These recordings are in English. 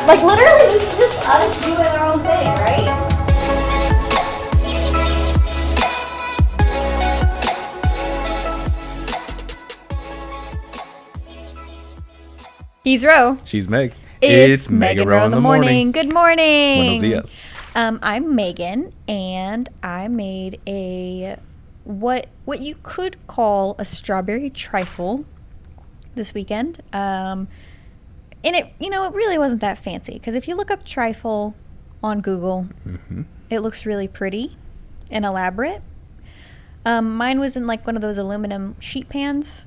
Like, literally, this is just us doing our own thing, right? He's Ro. She's Meg. It's Meg and Ro in the morning. Good morning. Buenos dias. I'm Megan, and I made a what you could call a strawberry trifle this weekend. And it really wasn't that fancy, because if you look up trifle on Google, it looks really pretty and elaborate. Mine was in like one of those aluminum sheet pans.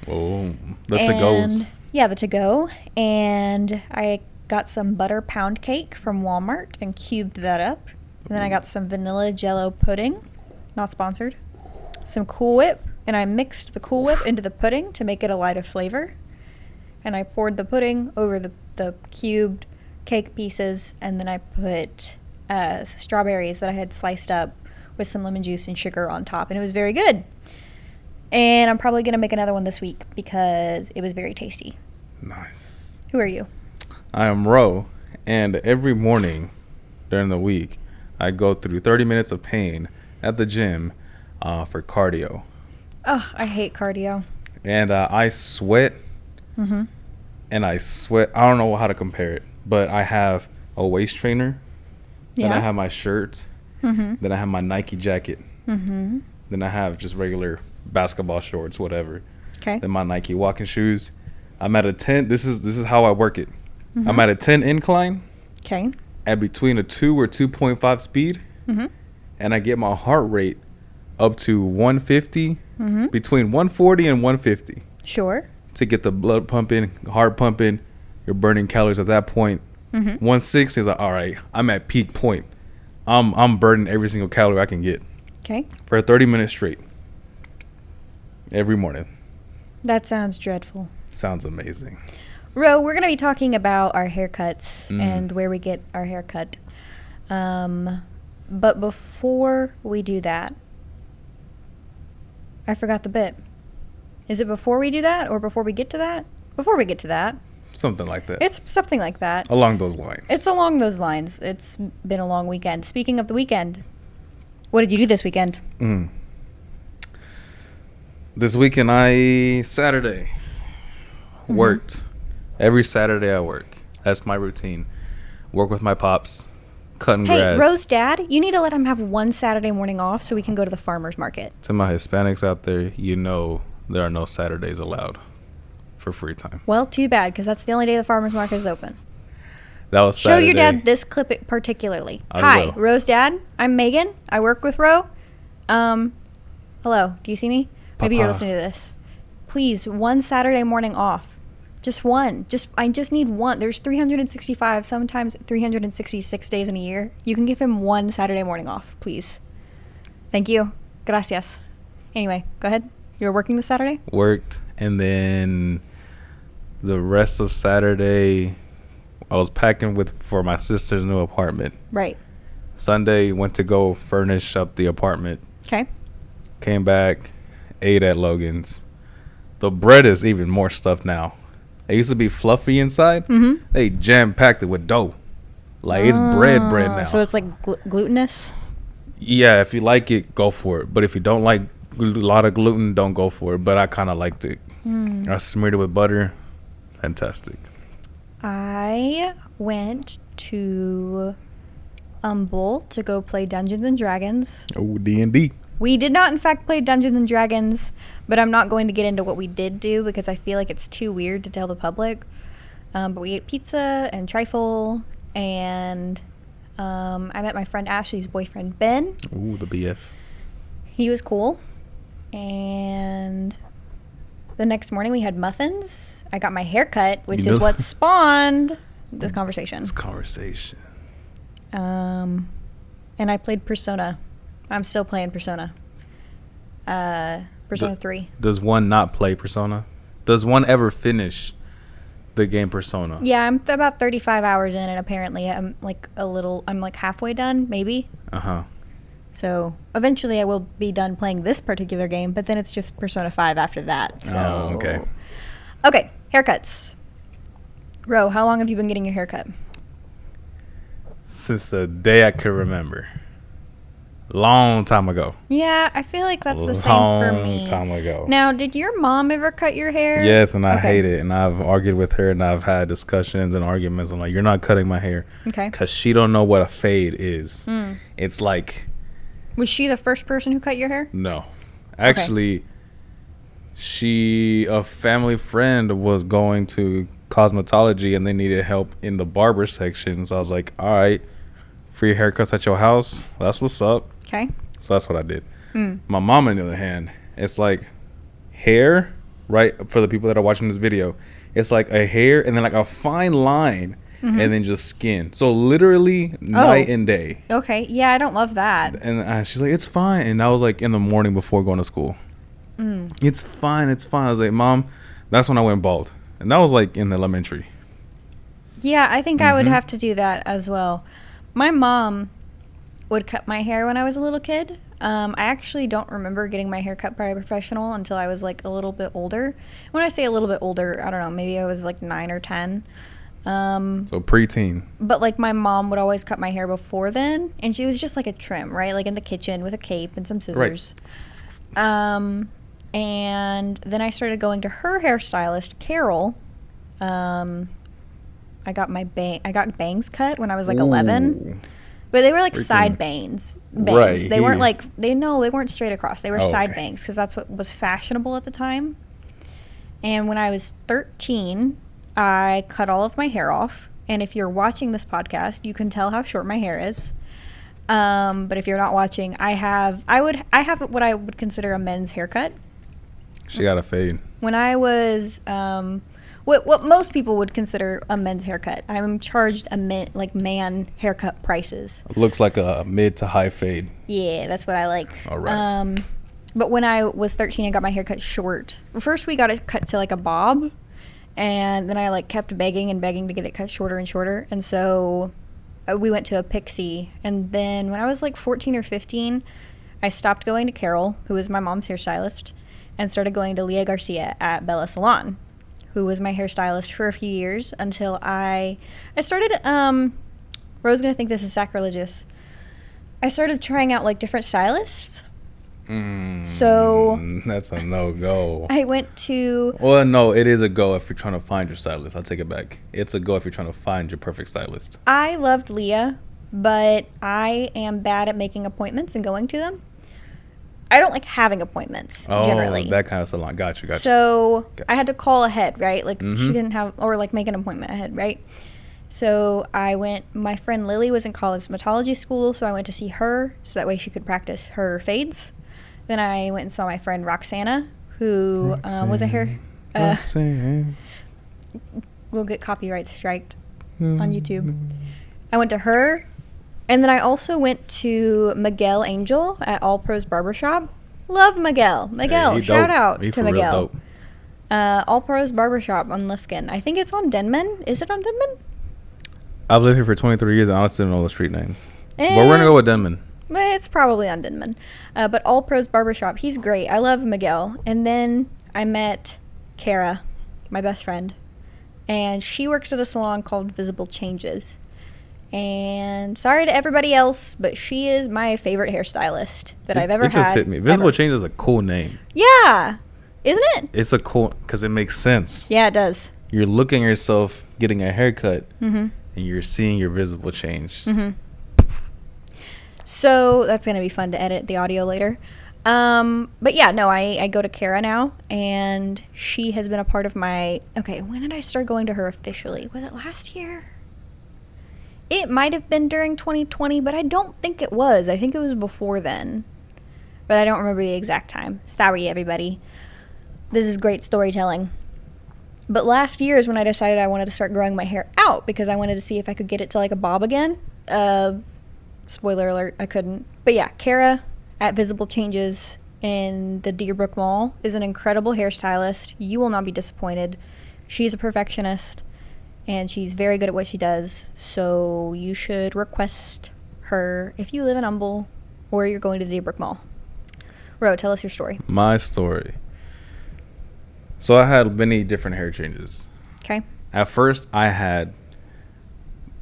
Oh, the to-go's. Yeah, the to-go. And I got some butter pound cake from Walmart and cubed that up. And then I got some vanilla jello pudding, not sponsored. Some Cool Whip, and I mixed the Cool Whip into the pudding to make it a lighter flavor. And I poured the pudding over the cubed cake pieces, and then I put strawberries that I had sliced up with some lemon juice and sugar on top, and it was very good. And I'm probably going to make another one this week because it was very tasty. Nice. Who are you? I am Ro, and every morning during the week, I go through 30 minutes of pain at the gym for cardio. Oh, I hate cardio. And I sweat. And I sweat. I don't know how to compare it, but I have a waist trainer. Then I have my shirt. Then I have my Nike jacket. Then I have just regular basketball shorts, whatever. Okay. Then my Nike walking shoes. I'm at a 10. This is how I work it. I'm at a 10 incline. Okay. At between a 2 or 2.5 speed. And I get my heart rate up to 150, between 140 and 150. Sure. To get the blood pumping, heart pumping, you're burning calories at that point. 160 is like, all right, I'm at peak point. I'm burning every single calorie I can get. Okay. For 30 minutes straight. Every morning. That sounds dreadful. Sounds amazing. Ro, we're going to be talking about our haircuts and where we get our haircut. But before we do that, I forgot the bit. Is it before we do that or before we get to that? Before we get to that. Something like that. It's something like that. Along those lines. It's along those lines. It's been a long weekend. Speaking of the weekend, what did you do this weekend? This weekend, Saturday, worked. Every Saturday I work. That's my routine. Work with my pops, cutting grass. Hey, Ro's dad, you need to let him have one Saturday morning off so we can go to the farmer's market. To my Hispanics out there, there are no Saturdays allowed for free time. Well, too bad, because that's the only day the farmer's market is open. That was Saturday. Show your dad this clip particularly. I Hi, will. Ro's dad. I'm Megan. I work with Ro. Hello. Do you see me? Maybe you're listening to this. Please, one Saturday morning off. Just one. I just need one. There's 365, sometimes 366 days in a year. You can give him one Saturday morning off, please. Thank you. Gracias. Anyway, go ahead. You were working this Saturday? Worked, and then the rest of Saturday, I was packing for my sister's new apartment. Right. Sunday, went to go furnish up the apartment. Okay. Came back, ate at Logan's. The bread is even more stuff now. It used to be fluffy inside. They jam-packed it with dough. Like, it's bread now. So it's like glutinous? Yeah, if you like it, go for it. But if you don't like a lot of gluten, don't go for it. But I kind of liked it. I smeared it with butter. Fantastic. I went to Humboldt to go play Dungeons and Dragons. Oh, D&D. We did not, in fact, play Dungeons and Dragons, but I'm not going to get into what we did do because I feel like it's too weird to tell the public. But we ate pizza and trifle, and I met my friend Ashley's boyfriend, Ben. Ooh, the BF. He was cool. And the next morning we had muffins. I got my hair cut, which is what spawned this conversation. And I played Persona. I'm still playing Persona. Persona 3. Does one not play Persona? Does one ever finish the game Persona? Yeah, I'm about 35 hours in, and apparently I'm like halfway done, maybe. So eventually I will be done playing this particular game, but then it's just Persona 5 after that. So. Oh, okay. Okay, haircuts. Ro, how long have you been getting your hair cut? since the day I could remember. Long time ago. Yeah, I feel like that's the same for me. Long time ago. Now, did your mom ever cut your hair? Yes, and I hate it. And I've argued with her, and I've had discussions and arguments. I'm like, you're not cutting my hair. Okay. Because she don't know what a fade is. It's like... Was she the first person who cut your hair? No. Actually, a family friend was going to cosmetology, and they needed help in the barber section. So I was like, all right, free haircuts at your house. Well, that's what's up. Okay. So that's what I did. My mom, on the other hand, it's like hair, right? For the people that are watching this video, it's like a hair and then like a fine line and then just skin. So literally night and day. Okay. Yeah, I don't love that. And she's like, it's fine. And I was like in the morning before going to school. It's fine. It's fine. I was like, Mom, that's when I went bald. And that was like in elementary. Yeah, I think I would have to do that as well. My mom would cut my hair when I was a little kid. I actually don't remember getting my hair cut by a professional until I was like a little bit older. When I say a little bit older, I don't know, maybe I was like 9 or 10. So preteen. But like my mom would always cut my hair before then, and she was just like a trim, right? Like in the kitchen with a cape and some scissors. Right. And then I started going to her hairstylist, Carol. I got bangs cut when I was like 11. But they were like side bangs. Right. They weren't like they weren't straight across. They were side bangs because that's what was fashionable at the time. And when I was 13, I cut all of my hair off. And if you're watching this podcast, you can tell how short my hair is. But if you're not watching, I have what I would consider a men's haircut. She got a fade. When I was what most people would consider a men's haircut. I'm charged man haircut prices. Looks like a mid to high fade. Yeah, that's what I like. All right. But when I was 13, I got my hair cut short. First, we got it cut to like a bob, and then I like kept begging to get it cut shorter and shorter. And so we went to a pixie. And then when I was like 14 or 15, I stopped going to Carol, who was my mom's hairstylist, and started going to Leah Garcia at Bella Salon, who was my hairstylist for a few years until I started, Ro's going to think this is sacrilegious. I started trying out like different stylists. So that's a no-go. I went to... Well, no, it is a go if you're trying to find your stylist. I'll take it back. It's a go if you're trying to find your perfect stylist. I loved Leah, but I am bad at making appointments and going to them. I don't like having appointments, generally. Oh, that kind of salon. Gotcha. So I had to call ahead, right? Like she didn't have, or like make an appointment ahead, right? So I went, my friend Lily was in cosmetology school, so I went to see her so that way she could practice her fades. Then I went and saw my friend Roxana, who was a hair... Roxanne. We'll get copyright striked on YouTube. I went to her. And then I also went to Miguel Angel at All Pros Barbershop. Love Miguel. Hey, shout out to Miguel. All Pros Barbershop on Lifkin. I think it's on Denman. Is it on Denman? I've lived here for 23 years. I honestly don't know the street names. But we're going to go with Denman. It's probably on Denman. But All Pros Barbershop. He's great. I love Miguel. And then I met Kara, my best friend. And she works at a salon called Visible Changes. And sorry to everybody else, but she is my favorite hairstylist that I've ever had. It just hit me. Visible Changes is a cool name. Yeah. Isn't it? It's a cool, because it makes sense. Yeah, it does. You're looking at yourself getting a haircut, and you're seeing your visible change. So that's going to be fun to edit the audio later. But yeah, no, I go to Kara now, and she has been a part of my... Okay, when did I start going to her officially? Was it last year? It might have been during 2020, but I don't think it was. I think it was before then. But I don't remember the exact time. Sorry, everybody. This is great storytelling. But last year is when I decided I wanted to start growing my hair out because I wanted to see if I could get it to like a bob again. Spoiler alert, I couldn't. But yeah, Kara at Visible Changes in the Deerbrook Mall is an incredible hairstylist. You will not be disappointed. She's a perfectionist. And she's very good at what she does. So you should request her if you live in Humble or you're going to the Deerbrook Mall. Ro, tell us your story. My story. So I had many different hair changes. Okay. At first, I had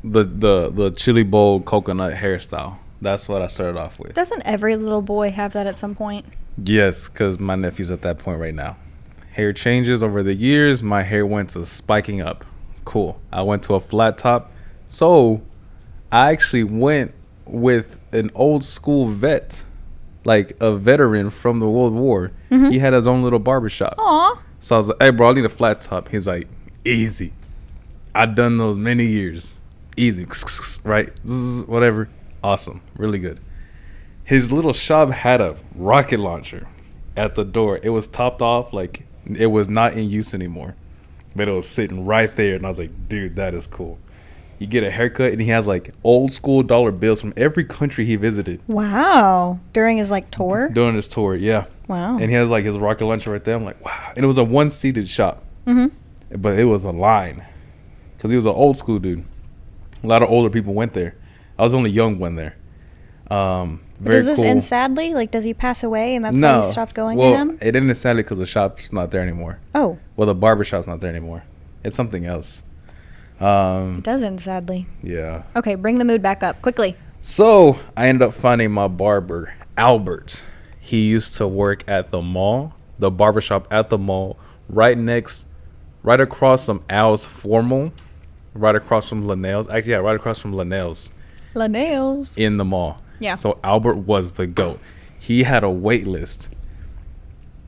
the chili bowl coconut hairstyle. That's what I started off with. Doesn't every little boy have that at some point? Yes, because my nephew's at that point right now. Hair changes over the years. My hair went to spiking up. Cool. I went to a flat top. So I actually went with an old school vet, like a veteran from the World War. Mm-hmm. He had his own little barbershop. Aw. So I was like, hey, bro, I need a flat top. He's like, easy. I've done those many years. Easy. Right? Whatever. Awesome. Really good. His little shop had a rocket launcher at the door. It was topped off. Like, it was not in use anymore. But it was sitting right there. And I was like, dude, that is cool. You get a haircut, and he has, like, old school dollar bills from every country he visited. Wow. During his, like, tour? During his tour, yeah. Wow. And he has, like, his rocket launcher right there. I'm like, wow. And it was a one-seated shop. Mm-hmm. But it was a line. Because he was an old school dude. A lot of older people went there. I was the only young one there. Very does this cool. end sadly? Like, does he pass away and that's why you stopped going to him? It ended sadly because the shop's not there anymore. Oh. Well, the barber shop's not there anymore. It's something else. It does end sadly. Yeah. Okay, bring the mood back up quickly. So I ended up finding my barber, Albert. He used to work at the mall, the barber shop at the mall, right across from Al's Formal, right across from Linnell's. Actually, yeah, right across from Linnell's. Linnell's. In the mall. Yeah. So Albert was the GOAT. He had a wait list.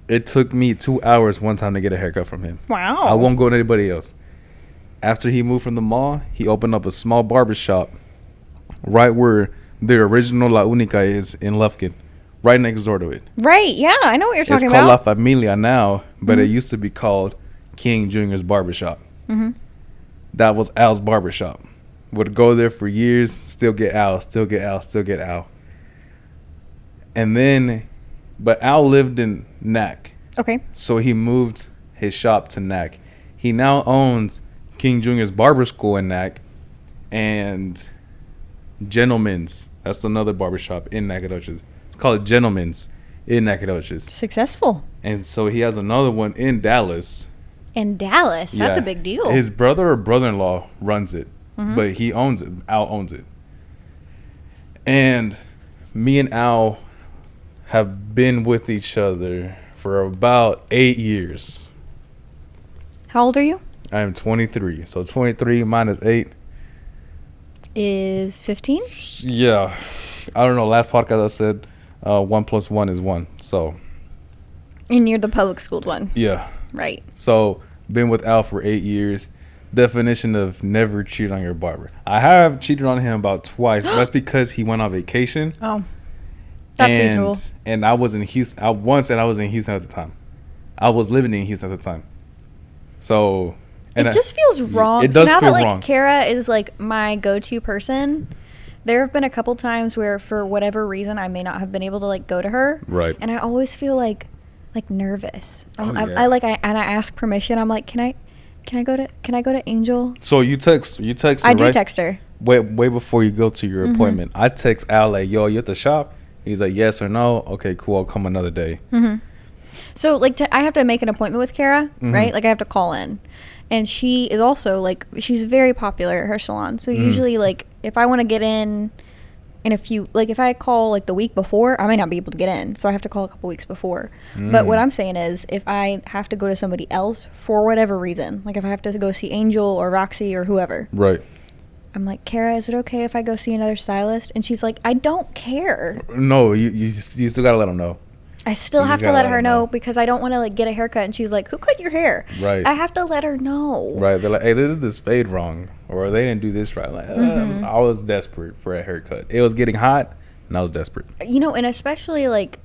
It took me 2 hours one time to get a haircut from him. Wow. I won't go to anybody else. After he moved from the mall, he opened up a small barber shop right where the original La Única is in Lufkin, right next door to it. Right, yeah, I know what you're talking about. It's called La Familia now, but it used to be called King Jr.'s Barbershop. Mm-hmm. That was Al's barbershop. Would go there for years, still get Al. And then, but Al lived in Nac. Okay. So he moved his shop to Nac. He now owns King Jr.'s Barber School in Nac and Gentleman's. That's another barbershop in Nacogdoches. It's called Gentleman's in Nacogdoches. Successful. And so he has another one in Dallas. In Dallas? That's a big deal. His brother or brother-in-law runs it. But he owns it. Al owns it. And me and Al have been with each other for about 8 years. How old are you? I am 23. So 23 minus 8 is 15? Yeah. I don't know. Last podcast I said 1 + 1 is 1. So. And you're the public schooled one. Yeah. Right. So been with Al for 8 years. Definition of never cheat on your barber. I have cheated on him about twice. That's because he went on vacation. Oh, that's reasonable. And I was in Houston. I was in Houston at the time. I was living in Houston at the time. So. And it just feels wrong. It does so now feel that, like, wrong. Kara is, like, my go-to person, there have been a couple times where, for whatever reason, I may not have been able to, like, go to her. Right. And I always feel, like nervous. Yeah. I ask permission. I'm like, can I go to Angel? So you text her, I do right? text her. Way before you go to your appointment. I text Al like, yo, you at the shop? He's like, yes or no. Okay, cool. I'll come another day. So, like, I have to make an appointment with Kara, right? Like, I have to call in. And she is also, like, she's very popular at her salon. So usually, like, if I want to get in a few, like, if I call, like, the week before, I might not be able to get in. So I have to call a couple weeks before. But what I'm saying is, if I have to go to somebody else for whatever reason, like, if I have to go see Angel or Roxy or whoever. Right. I'm like, Kara, is it okay if I go see another stylist? And she's like, I don't care. No, you still got to let them know. I still have to let her know because I don't want to, like, get a haircut and she's like, who cut your hair? Right. I have to let her know. Right. They're like, hey, they did this fade wrong, or they didn't do this right. Like, I was desperate for a haircut. It was getting hot, and I was desperate. You know, and especially, like,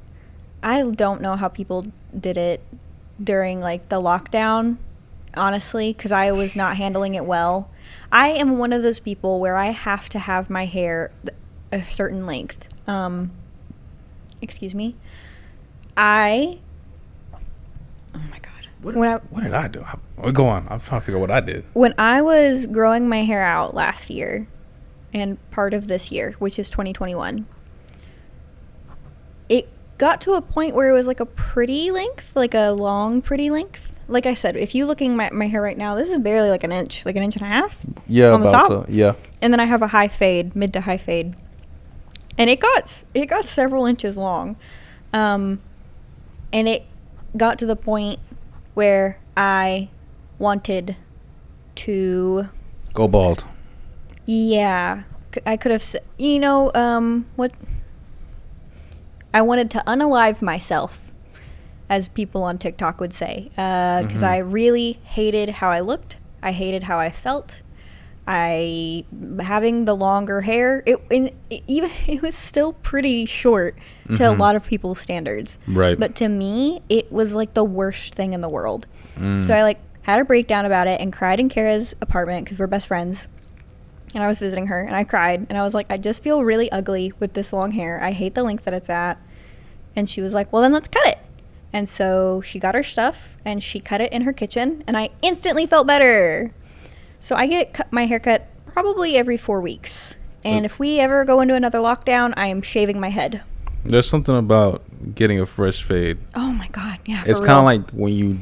I don't know how people did it during, like, the lockdown, honestly, because I was not handling it well. I am one of those people where I have to have my hair a certain length. Excuse me. Oh my God. What did I do? Go on. I'm trying to figure out what I did. When I was growing my hair out last year and part of this year, which is 2021, it got to a point where it was like a pretty length, like a long, pretty length. Like I said, if you looking at my hair right now, this is barely like an inch and a half. Yeah, on the about top. so. Yeah. And then I have a high fade, mid to high fade. And it got several inches long. And it got to the point where I wanted to go bald. Yeah. I could have said, what? I wanted to unalive myself, as people on TikTok would say, because I really hated how I looked. I hated how I felt. Having the longer hair, it was still pretty short to a lot of people's standards. Right. But to me, it was like the worst thing in the world. So I had a breakdown about it and cried in Kara's apartment because we're best friends. And I was visiting her and I cried and I was like, I just feel really ugly with this long hair. I hate the length that it's at. And she was like, well, then let's cut it. And so she got her stuff and she cut it in her kitchen and I instantly felt better. So I get my hair cut probably every 4 weeks. And if we ever go into another lockdown, I am shaving my head. There's something about getting a fresh fade. Oh my God. Yeah. It's kind of like when you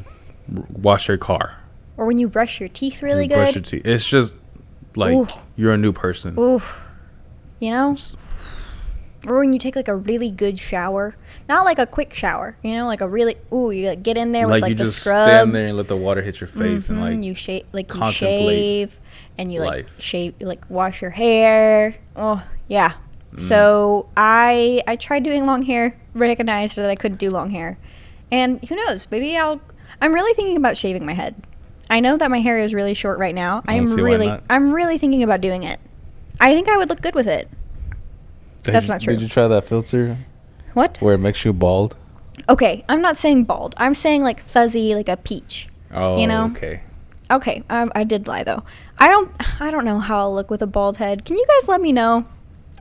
wash your car. Or when you brush your teeth really good. Brush your teeth. It's just like you're a new person. Oof. You know? Or when you take like a really good shower. Not like a quick shower. You know, like a really, you like get in there with like the scrubs. Like you just stand there and let the water hit your face and like you shave and you like life. shave, like wash your hair. Oh, yeah. So I tried doing long hair, recognized that I couldn't do long hair. And who knows, maybe I'm really thinking about shaving my head. I know that my hair is really short right now. I'm really thinking about doing it. I think I would look good with it. That's not true. Did you try that filter? What? Where it makes you bald? Okay, I'm not saying bald. I'm saying like fuzzy, like a peach. Oh, you know? okay. Okay, I did lie though. I don't know how I'll look with a bald head. Can you guys let me know?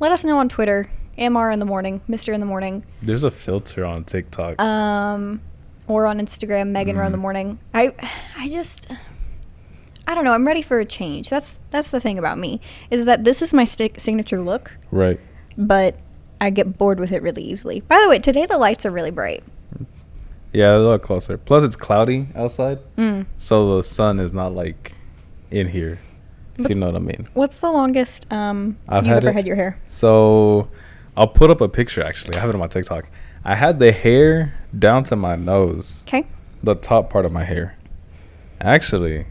Let us know on Twitter. MR in the morning, Mr. in the morning. There's a filter on TikTok. Or on Instagram, Meg and Ro in the morning. I don't know. I'm ready for a change. That's the thing about me, is that this is my signature look. Right. But I get bored with it really easily. By the way, today the lights are really bright. Yeah, they're a lot closer. Plus, it's cloudy outside, so the sun is not like in here. If you know what I mean. What's the longest you ever had your hair? So, I'll put up a picture. Actually, I have it on my TikTok. I had the hair down to my nose. Okay. The top part of my hair. Actually,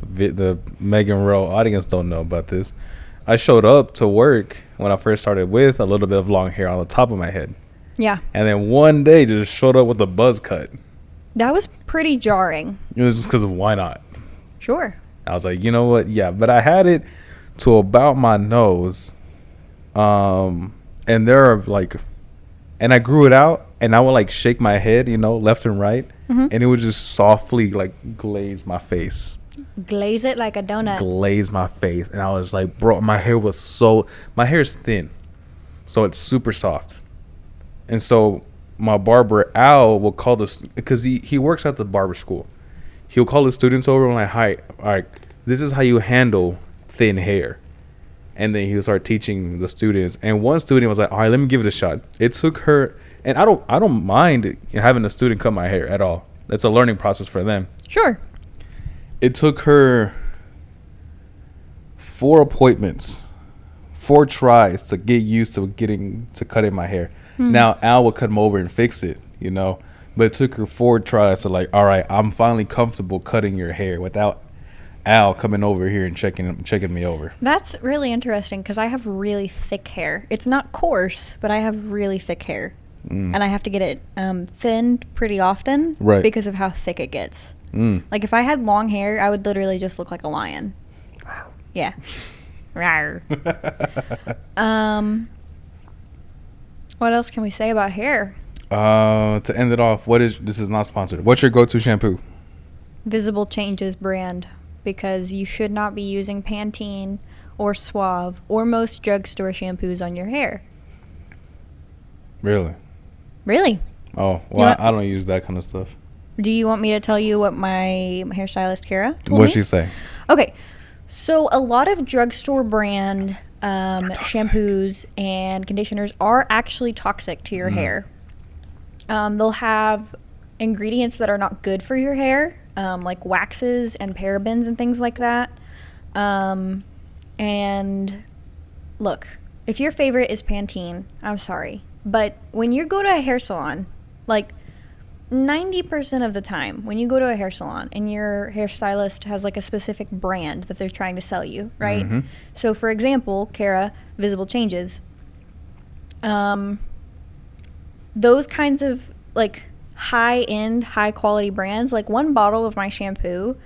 the Meg and Ro audience don't know about this. I showed up to work when I first started with a little bit of long hair on the top of my head. Yeah. And then one day just showed up with a buzz cut. That was pretty jarring. It was just because of why not? Sure. I was like, you know what? Yeah. But I had it to about my nose. And there are like, and I grew it out and I would like shake my head, left and right. And it would just softly like glaze my face. Glaze it like a donut. Glaze my face. And I was like, bro, my hair is thin. So it's super soft. And so my barber, Al, will call because he works at the barber school. He'll call the students over and like, hi, all right, this is how you handle thin hair. And then he'll start teaching the students. And one student was like, all right, let me give it a shot. It took her, and I don't mind having a student cut my hair at all. That's a learning process for them. Sure. It took her 4 appointments, 4 tries to get used to cutting my hair. Now Al would come over and fix it, but it took her 4 tries to like, all right, I'm finally comfortable cutting your hair without Al coming over here and checking me over. That's really interesting because I have really thick hair. It's not coarse, but I have really thick hair, and I have to get it thinned pretty often, right? Because of how thick it gets. Like if I had long hair, I would literally just look like a lion. Yeah. What else can we say about hair? To end it off, this is not sponsored. What's your go-to shampoo? Visible Changes brand, because you should not be using Pantene or Suave or most drugstore shampoos on your hair. Really? Oh, well, I don't use that kind of stuff. Do you want me to tell you what my hairstylist, Kara, told me? What'd she say? Okay. So a lot of drugstore brand shampoos and conditioners are actually toxic to your hair. They'll have ingredients that are not good for your hair, like waxes and parabens and things like that. And And look, if your favorite is Pantene, I'm sorry. But when you go to a hair salon, like 90% of the time when you go to a hair salon and your hairstylist has like a specific brand that they're trying to sell you, right? Mm-hmm. So for example, Kara, Visible Changes, those kinds of like high-end, high-quality brands, like one bottle of my shampoo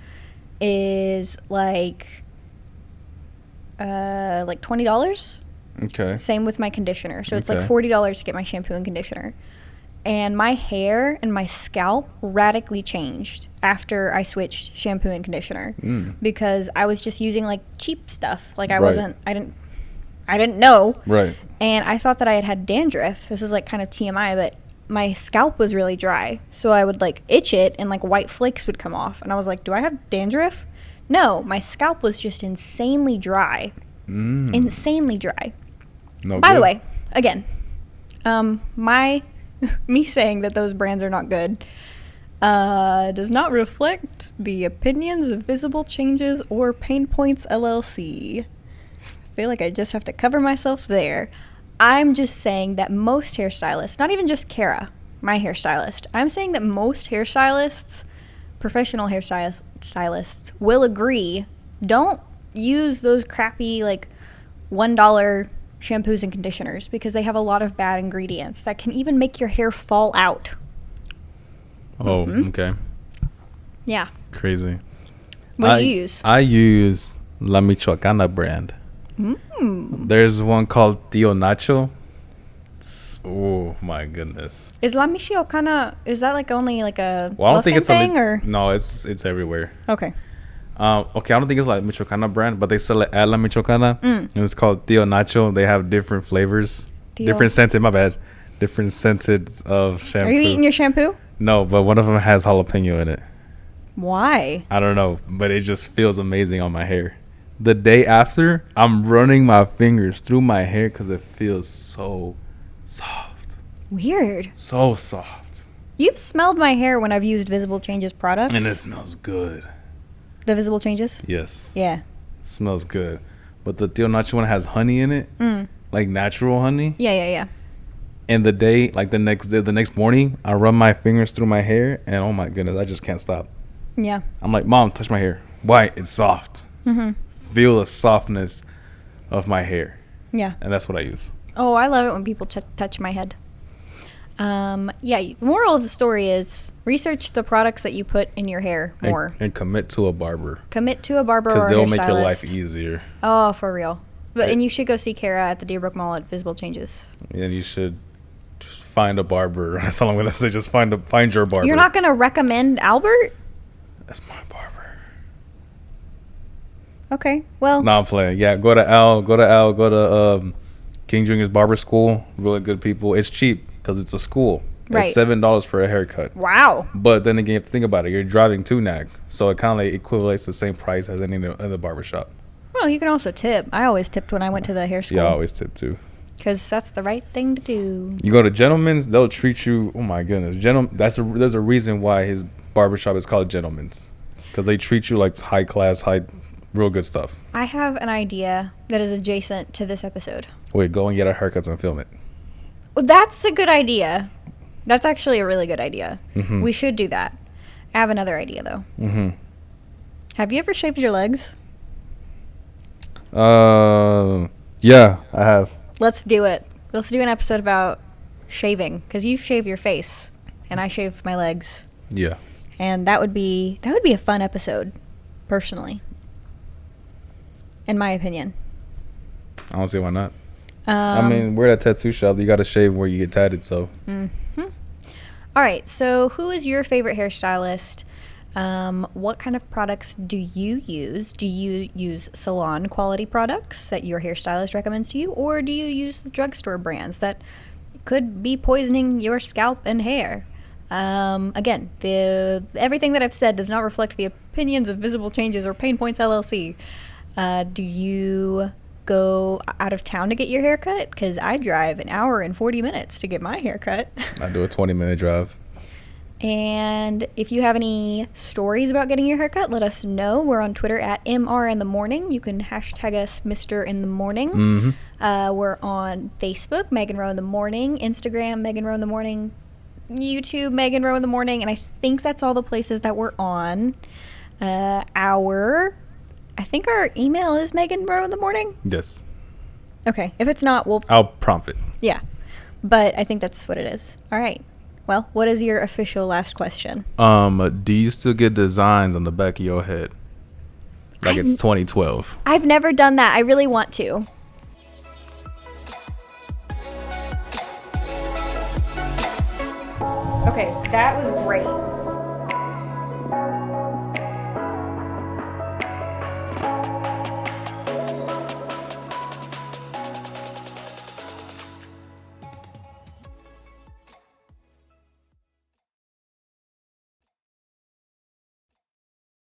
is like $20. Okay. Same with my conditioner. So it's Okay. like $40 to get my shampoo and conditioner. And my hair and my scalp radically changed after I switched shampoo and conditioner because I was just using like cheap stuff. Like I didn't know. Right. And I thought that I had dandruff. This is like kind of TMI, but my scalp was really dry. So I would like itch it and like white flakes would come off. And I was like, do I have dandruff? No, my scalp was just insanely dry. Insanely dry. No. By the good. way, again, me saying that those brands are not good does not reflect the opinions of Visible Changes or Payne Points LLC. I feel like I just have to cover myself there. I'm just saying that most hairstylists, not even just Kara, my hairstylist, I'm saying that most hairstylists, professional hairstylists, will agree, don't use those crappy like $1 shampoos and conditioners because they have a lot of bad ingredients that can even make your hair fall out. Oh, okay. Yeah. Crazy. What do you use? I use La Michoacana brand. There's one called Tío Nacho. Oh my goodness. Is La Michoacana, is that like only like a Well, I don't think it's thing or? No, it's everywhere. Okay. Okay, I don't think it's like Michoacana brand, but they sell it at La Michoacana. And it's called Tío Nacho. They have different flavors. Different scented, my bad. Different scented of shampoo. Are you eating your shampoo? No, but one of them has jalapeno in it. Why? I don't know, but it just feels amazing on my hair. The day after, I'm running my fingers through my hair because it feels so soft. Weird. So soft. You've smelled my hair when I've used Visible Changes products. And it smells good. The Visible Changes? Yes. Yeah. It smells good. But the Tío Nacho one has honey in it. Like natural honey. Yeah. And the day, like the next morning, I run my fingers through my hair and oh my goodness, I just can't stop. Yeah. I'm like, Mom, touch my hair. Why? It's soft. Feel the softness of my hair. Yeah. And that's what I use. Oh, I love it when people touch my head. Yeah, moral of the story is research the products that you put in your hair more. And commit to a barber. Commit to a barber or a Because they'll make your hairstylist. life easier. Oh, for real. And you should go see Kara at the Deerbrook Mall at Visible Changes. And you should just find a barber. That's all I'm going to say. Just find your barber. You're not going to recommend Albert? That's my barber. Okay, well. No, I'm playing. Yeah, go to King Jr.'s Barber School. Really good people. It's cheap because it's a school. Right. It's $7 for a haircut. Wow. But then again, you have to think about it. You're driving to Nag. So it kind of like equivalates the same price as any other barbershop. Well, you can also tip. I always tipped when I went to the hair school. Yeah, I always tip too. Because that's the right thing to do. You go to Gentleman's, they'll treat you. Oh my goodness, there's a reason why his barbershop is called Gentleman's, because they treat you like high class, real good stuff. I have an idea that is adjacent to this episode. Wait, go and get our haircuts and film it. Well, that's a good idea. That's actually a really good idea. We should do that. I have another idea though. Have you ever shaved your legs? Yeah, I have. Let's do it. Let's do an episode about shaving, because you shave your face and I shave my legs, Yeah. and that would be a fun episode, personally, in my opinion. I don't see why not. I mean, we're at a tattoo shop. You got to shave where you get tatted, so. All right, so who is your favorite hairstylist? What kind of products do you use? Do you use salon quality products that your hairstylist recommends to you, or do you use the drugstore brands that could be poisoning your scalp and hair? Again, everything that I've said does not reflect the opinions of Visible Changes or Payne Points LLC. Do you go out of town to get your hair cut? Because I drive an hour and 40 minutes to get my hair cut. I do a 20-minute drive. And if you have any stories about getting your haircut, let us know. We're on Twitter at MRInTheMorning. You can hashtag us Mr. in the Morning. We're on Facebook, Meg and Ro in the Morning. Instagram, Meg and Ro in the Morning. YouTube, Meg and Ro in the Morning. And I think that's all the places that we're on. I think our email is Meg and Ro in the Morning. Yes. Okay. If it's not, I'll prompt it. Yeah. But I think that's what it is. All right. Well, what is your official last question? Do you still get designs on the back of your head? Like it's 2012. I've never done that. I really want to. Okay, that was great.